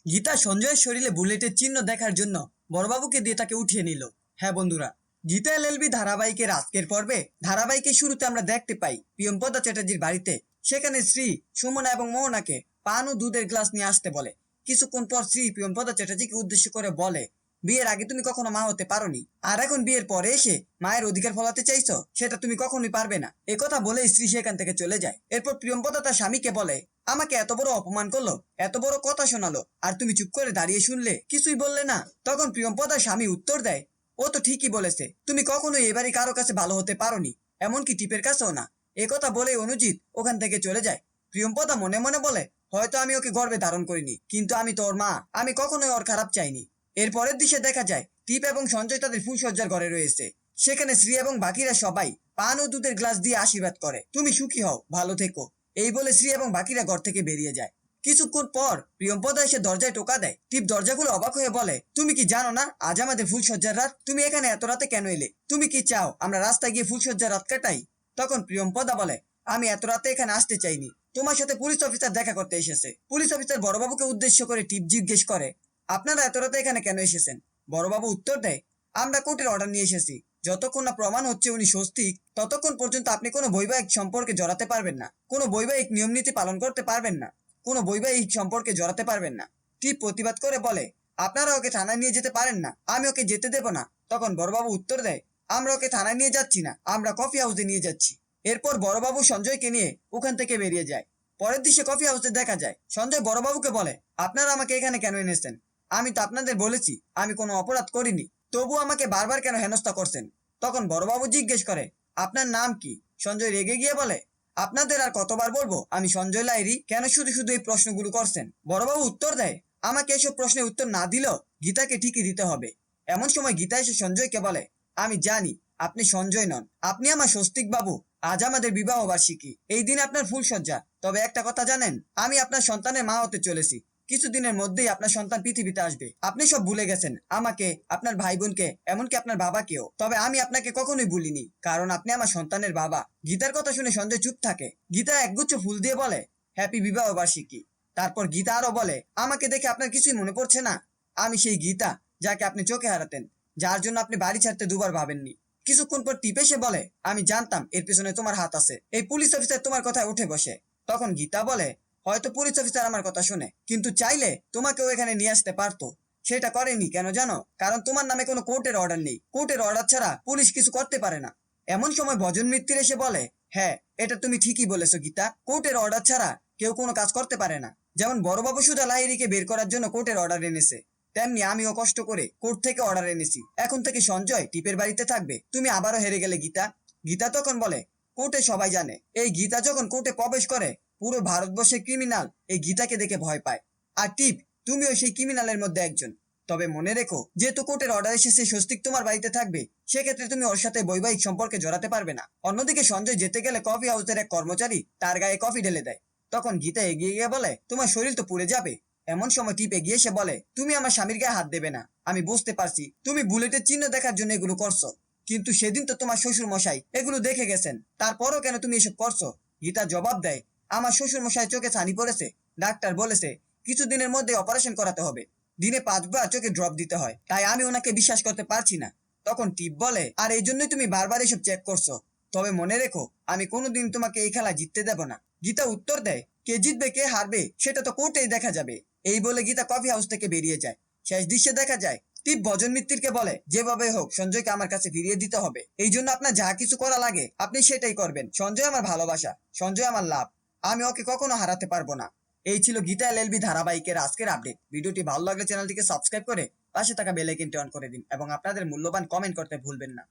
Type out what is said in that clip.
গীতা সঞ্জয়ের শরীরে বুলেটের চিহ্ন দেখার জন্য বড়বাবুকে দিয়ে তাকে উঠিয়ে নিল। হ্যাঁ বন্ধুরা, গীতা এলএলবি ধারাবাহিকের আজকের পর্বে ধারাবাহিকের শুরুতে আমরা দেখতে পাই প্রিয়ম্পদা চ্যাটার্জির বাড়িতে। সেখানে শ্রী সুমনা এবং মোহনাকে পান ও দুধের গ্লাস নিয়ে আসতে বলে। কিছুক্ষণ পর শ্রী প্রিয়ম্পদা চ্যাটার্জিকে উদ্দেশ্য করে বলে, বিয়ের আগে তুমি কখনো মা হতে পারোনি, আর এখন বিয়ের পরে এসে মায়ের অধিকার ফলাতে চাইছো, সেটা তুমি কখনোই পারবে না। একথা বলে স্ত্রী সেখান থেকে চলে যায়। এরপর প্রিয়ম্পদা তার স্বামীকে বলে, আমাকে এত বড় অপমান করলো, এত বড় কথা শোনালো, আর তুমি চুপ করে দাঁড়িয়ে শুনলে, কিছুই বললে না। তখন প্রিয়ম্পদার স্বামী উত্তর দেয়, ও তো ঠিকই বলেছে, তুমি কখনোই এবারই কারো কাছে ভালো হতে পারোনি, এমনকি টিপের কাছেও না। একথা বলে অনুজিৎ ওখান থেকে চলে যায়। প্রিয়ম্পদা মনে মনে বলে, হয়তো আমি ওকে গর্বে ধারণ করিনি, কিন্তু আমি তোর মা, আমি কখনোই ওর খারাপ চাইনি। এর পরের দৃশ্যে দেখা যায় টিপ এবং সঞ্জয় তাদের ফুলসজ্জার ঘরে রয়েছে। সেখানে শ্রী এবং বাকিরা সবাই পান ও দুধের গ্লাস দিয়ে আশীর্বাদ করে, তুমি সুখী হও, ভালো থেকো, এই বলে শ্রী এবং বাকিরা ঘর থেকে বেরিয়ে যায়। কিছুক্ষণ পর প্রিয়ম্পদা এসে দরজায় টোকা দেয়। টিপ দরজা খুলে অবাক হয়ে বলে, তুমি কি জানো না আজ আমাদের ফুলসজ্জার রাত? তুমি এখানে এত রাতে কেন এলে? তুমি কি চাও আমরা রাস্তায় গিয়ে ফুলসজ্জার রাত কাটাই? তখন প্রিয়ম্পদা বলে, আমি এত রাতে এখানে আসতে চাইনি, তোমার সাথে পুলিশ অফিসার দেখা করতে এসেছে। পুলিশ অফিসার বড়বাবুকে উদ্দেশ্য করে টিপ জিজ্ঞেস করে, আপনারা এত রাতে এখানে কেন এসেছেন? বড়বাবু উত্তর দেয়, আমরা কোর্টের অর্ডার নিয়ে এসেছি, যতক্ষণ না প্রমাণ হচ্ছে উনি স্বস্তিক, ততক্ষণ পর্যন্ত আপনি কোনো বৈবাহিক সম্পর্কে জড়াতে পারবেন না, কোনো বৈবাহিক নিয়ম নীতি পালন করতে পারবেন না, কোনো বৈবাহিক সম্পর্কে জড়াতে পারবেন না। টিপ প্রতিবাদ করে বলে, আপনারা ওকে থানায় নিয়ে যেতে পারেন না, আমি ওকে যেতে দেব না। তখন বড়বাবু উত্তর দেয়, আমরা ওকে থানায় নিয়ে যাচ্ছি না, আমরা কফি হাউসে নিয়ে যাচ্ছি। এরপর বড়বাবু সঞ্জয়কে নিয়ে ওখান থেকে বেরিয়ে যায়। পরের দৃশ্যে কফি হাউসে দেখা যায় সঞ্জয় বড়বাবুকে বলে, আপনারা আমাকে এখানে কেন এনেছেন? আমি তো আপনাদের বলেছি আমি কোনো অপরাধ করিনি, তবু আমাকে বারবার কেন হেনস্থা করছেন? তখন বড়বাবু জিজ্ঞেস করে, আপনার নাম কি? সঞ্জয় রেগে গিয়ে বলে, আপনাদের আর কতবার বলবো আমি সঞ্জয় লাইরি, কেন শুধু শুধু এই প্রশ্নগুলো করছেন? বড়বাবু উত্তর দেয়, আমাকে এসব প্রশ্নের উত্তর না দিলেও গীতাকে ঠিকই দিতে হবে। এমন সময় গীতা এসে সঞ্জয়কে বলে, আমি জানি আপনি সঞ্জয় নন, আপনি আমার স্বস্তিক বাবু। আজ আমাদের বিবাহ বার্ষিকী, এই দিন আপনার ফুলসজ্জা। তবে একটা কথা জানেন, আমি আপনার সন্তানের মা হতে চলেছি, কিছুদিনের মধ্যেই আপনার সন্তান পৃথিবীতে আসবে। আপনি সব ভুলে গেছেন, আমাকে, আপনার ভাই বোনকে, এমনকি আপনার বাবাকেও। তবে আমি আপনাকে কখনোই ভুলিনি, কারণ আপনি আমার সন্তানের বাবা। গীতার কথা শুনে সঞ্জয় চুপ থাকে। গীতা একগুচ্ছ ফুল দিয়ে বলে, হ্যাপি বিবাহ বার্ষিকী। তারপর গীতা আরো বলে, আমাকে দেখে আপনার কিছুই মনে পড়ছে না? আমি সেই গীতা যাকে আপনি চোখে হারাতেন, যার জন্য আপনি বাড়ি ছাড়তে দুবার ভাবেননি। কিছুক্ষণ পর টিপে সে বলে, আমি জানতাম এর পেছনে তোমার হাত আছে, এই পুলিশ অফিসার তোমার কথায় উঠে বসে। তখন গীতা বলে, হয়তো পুলিশ অফিসার আমার কথা শুনে, কিন্তু চাইলে তোমাকেও এখানে নিয়ে আসতে পারতো। সেটা করেনি কেন জানো? কারণ তোমার নামে কোনো কোর্টের অর্ডার নেই, কোর্টের অর্ডার ছাড়া পুলিশ কিছু করতে পারে না। এমন সময় ভজন মিত্তির এসে বলে, হ্যাঁ এটা তুমি ঠিকই বলেছো গীতা, কোর্টের অর্ডার ছাড়া কেউ কোনো কাজ করতে পারে না। যেমন বড়বাবু সুধা লাহিড়িকে বের করার জন্য কোর্টের অর্ডার এনেছে, তেমনি আমিও কষ্ট করে কোর্ট থেকে অর্ডার এনেছি। এখন থেকে সঞ্জয় টিপের বাড়িতে থাকবে। তুমি আবারও হেরে গেলে গীতা। গীতা তখন বলে, কোর্টে সবাই জানে এই গীতা যখন কোর্টে প্রবেশ করে পুরো ভারতবর্ষের ক্রিমিনাল এই গীতাকে দেখে ভয় পায়। আর টিপ, তুমিও সেই ক্রিমিনালের মধ্যে একজন। তবে মনে রেখো, যেহেতু কোর্টের অর্ডার এসেছে স্বস্তিক তোমার বাড়িতে থাকবে, সেক্ষেত্রে তুমি ওর সাথে বৈবাহিক সম্পর্কে জড়াতে পারবে না। অন্যদিকে সঞ্জয় যেতে গেলে কফি হাউসের এক কর্মচারী তার গায়ে কফি ঢেলে দেয়। তখন গীতা এগিয়ে গিয়ে বলে, তোমার শরীর তো পুড়ে যাবে। এমন সময় টিপ এগিয়ে এসে বলে, তুমি আমার স্বামীর গায়ে হাত দেবে না। আমি বুঝতে পারছি তুমি বুলেটের চিহ্ন দেখার জন্য এগুলো করছো, কিন্তু সেদিন তো তোমার শ্বশুর মশাই এগুলো দেখে গেছেন, তারপরও কেন তুমি এসব করছো? গীতা জবাব দেয়, আমার শ্বশুর মশাই চোখে ছানি পড়েছে, ডাক্তার বলেছে কিছুদিনের মধ্যে অপারেশন করাতে হবে, দিনে 5 বার চোখে ড্রপ দিতে হয়, তাই আমি ওনাকে বিশ্বাস করতে পারছি না। তখন টিপ বলে, আর এই জন্যই তুমি বারবার এসব চেক করছো। তবে মনে রেখো, আমি কোনোদিন তোমাকে এই খেলা জিততে দেব না। গীতা উত্তর দেয়, কে জিতবে কে হারবে সেটা তো কোর্টেই দেখা যাবে। এই বলে গীতা কফি হাউস থেকে বেরিয়ে যায়। শেষ দৃশ্যে দেখা যায় টিপ ভজন মিত্তিরকে বলে, যেভাবে হোক সঞ্জয়কে আমার কাছে ফিরিয়ে দিতে হবে, এই জন্য আপনার যা কিছু করা লাগে আপনি সেটাই করবেন। সঞ্জয় আমার ভালোবাসা, সঞ্জয় আমার লাভ, আমি ওকে কখনো হারাতে পারবো না। এই ছিল গীতা এলএলবি ধারাবাহিকের আজকের আপডেট। ভিডিওটি ভালো লাগলে চ্যানেলটিকে সাবস্ক্রাইব করে পাশে থাকা বেল আইকনটি অন করে দিন এবং আপনাদের মূল্যবান কমেন্ট করতে ভুলবেন না।